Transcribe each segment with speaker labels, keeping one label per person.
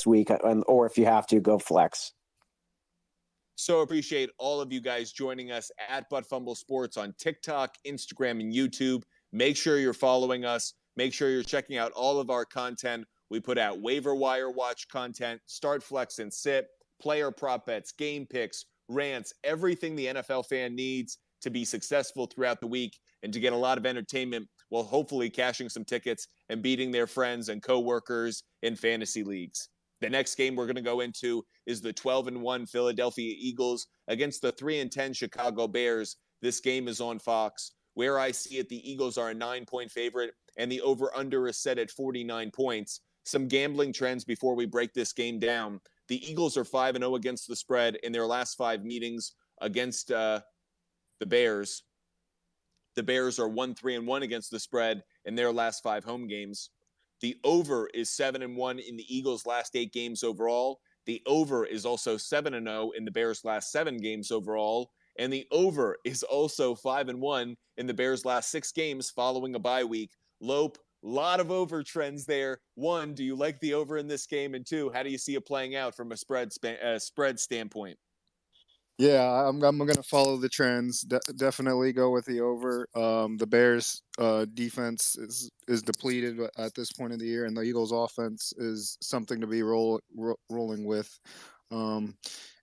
Speaker 1: week, or if you have to, go flex.
Speaker 2: So appreciate all of you guys joining us at But Fumble Sports on TikTok, Instagram, and YouTube. Make sure you're following us. Make sure you're checking out all of our content. We put out waiver wire watch content, start, flex, and sit, player prop bets, game picks, rants, everything the NFL fan needs to be successful throughout the week and to get a lot of entertainment while hopefully cashing some tickets and beating their friends and coworkers in fantasy leagues. The next game we're going to go into is the 12-1 Philadelphia Eagles against the 3-10 Chicago Bears. This game is on Fox. Where I see it, the Eagles are a 9-point favorite, and the over-under is set at 49 points. Some gambling trends before we break this game down. The Eagles are 5-0 against the spread in their last 5 meetings against the Bears. The Bears are 1-3-1 against the spread in their last 5 home games. The over is 7-1 in the Eagles' last 8 games overall. The over is also 7-0 in the Bears' last 7 games overall. And the over is also 5-1 in the Bears' last 6 games following a bye week. Lope, lot of over trends there. 1, do you like the over in this game? And 2, how do you see it playing out from a spread standpoint?
Speaker 3: Yeah, I'm going to follow the trends. Definitely go with the over. The Bears' defense is depleted at this point of the year, and the Eagles' offense is something to be rolling with.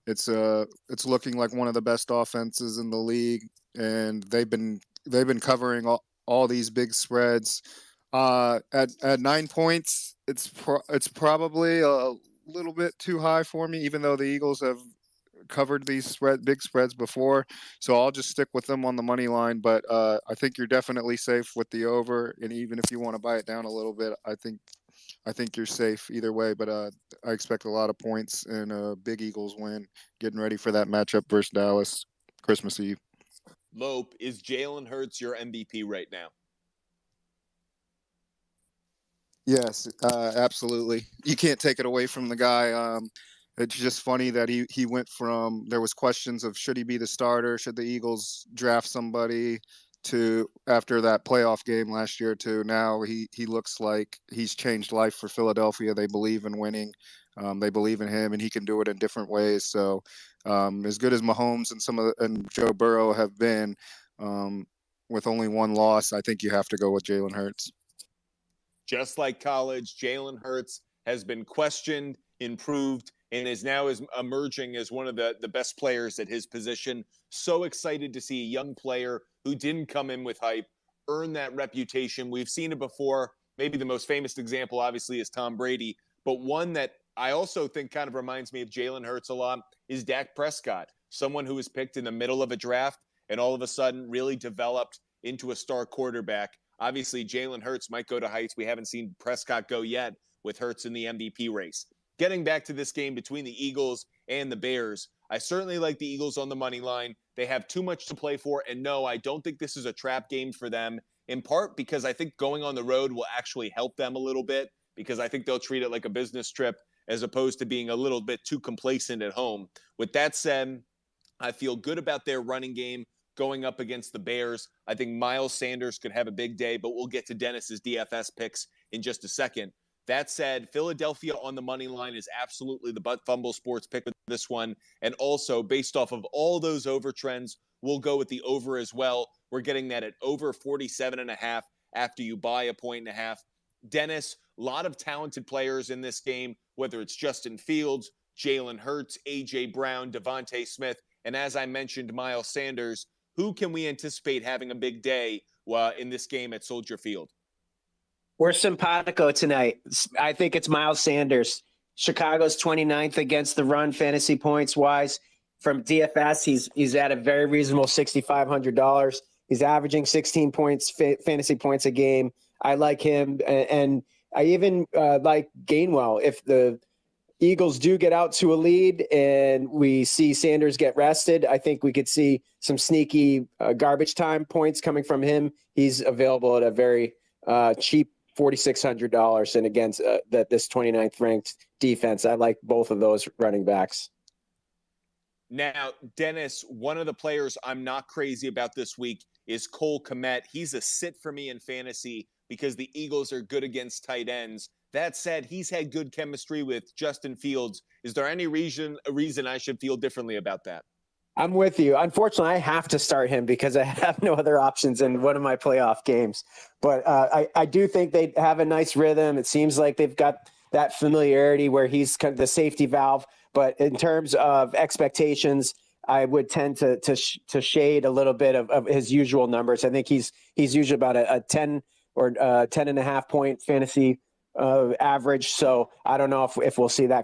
Speaker 3: It's looking like one of the best offenses in the league, and they've been covering all these big spreads. At 9 points, it's probably a little bit too high for me, even though the Eagles have covered these big spreads before, so I'll just stick with them on the money line. But I think you're definitely safe with the over, and even if you want to buy it down a little bit, I think you're safe either way. But I expect a lot of points and a big Eagles win, getting ready for that matchup versus Dallas Christmas Eve.
Speaker 2: Lope, is Jalen Hurts your MVP right now?
Speaker 3: Yes, absolutely. You can't take it away from the guy. It's just funny that he went from, there was questions of should he be the starter, should the Eagles draft somebody, to after that playoff game last year, to now he looks like he's changed life for Philadelphia. They believe in winning. They believe in him, and he can do it in different ways. So as good as Mahomes and Joe Burrow have been, with only one loss, I think you have to go with Jalen Hurts.
Speaker 2: Just like college, Jalen Hurts has been questioned, improved, and is now emerging as one of the best players at his position. So excited to see a young player who didn't come in with hype earn that reputation. We've seen it before. Maybe the most famous example, obviously, is Tom Brady. But one that I also think kind of reminds me of Jalen Hurts a lot is Dak Prescott, someone who was picked in the middle of a draft and all of a sudden really developed into a star quarterback. Obviously, Jalen Hurts might go to heights we haven't seen Prescott go yet with Hurts in the MVP race. Getting back to this game between the Eagles and the Bears, I certainly like the Eagles on the money line. They have too much to play for, and no, I don't think this is a trap game for them, in part because I think going on the road will actually help them a little bit, because I think they'll treat it like a business trip as opposed to being a little bit too complacent at home. With that said, I feel good about their running game going up against the Bears. I think Miles Sanders could have a big day, but we'll get to Dennis's DFS picks in just a second. That said, Philadelphia on the money line is absolutely the But Fumble Sports pick with this one. And also, based off of all those over trends, we'll go with the over as well. We're getting that at over 47.5 after you buy 1.5. Dennis, a lot of talented players in this game, whether it's Justin Fields, Jalen Hurts, A.J. Brown, Devontae Smith, and as I mentioned, Miles Sanders. Who can we anticipate having a big day in this game at Soldier Field?
Speaker 1: We're simpatico tonight. I think it's Miles Sanders. Chicago's 29th against the run fantasy points wise. From DFS, he's at a very reasonable $6,500. He's averaging 16 points, fantasy points a game. I like him, and I even like Gainwell. If the Eagles do get out to a lead and we see Sanders get rested, I think we could see some sneaky garbage time points coming from him. He's available at a very cheap $4,600, and against this 29th ranked defense, I like both of those running backs.
Speaker 2: Now, Dennis, one of the players I'm not crazy about this week is Cole Kmet. He's a sit for me in fantasy because the Eagles are good against tight ends. That said, he's had good chemistry with Justin Fields. Is there any reason I should feel differently about that?
Speaker 1: I'm with you. Unfortunately, I have to start him because I have no other options in one of my playoff games. But I do think they have a nice rhythm. It seems like they've got that familiarity where he's kind of the safety valve. But in terms of expectations, I would tend to shade a little bit of his usual numbers. I think he's usually about a 10 or 10.5 point fantasy average. So I don't know if we'll see that kind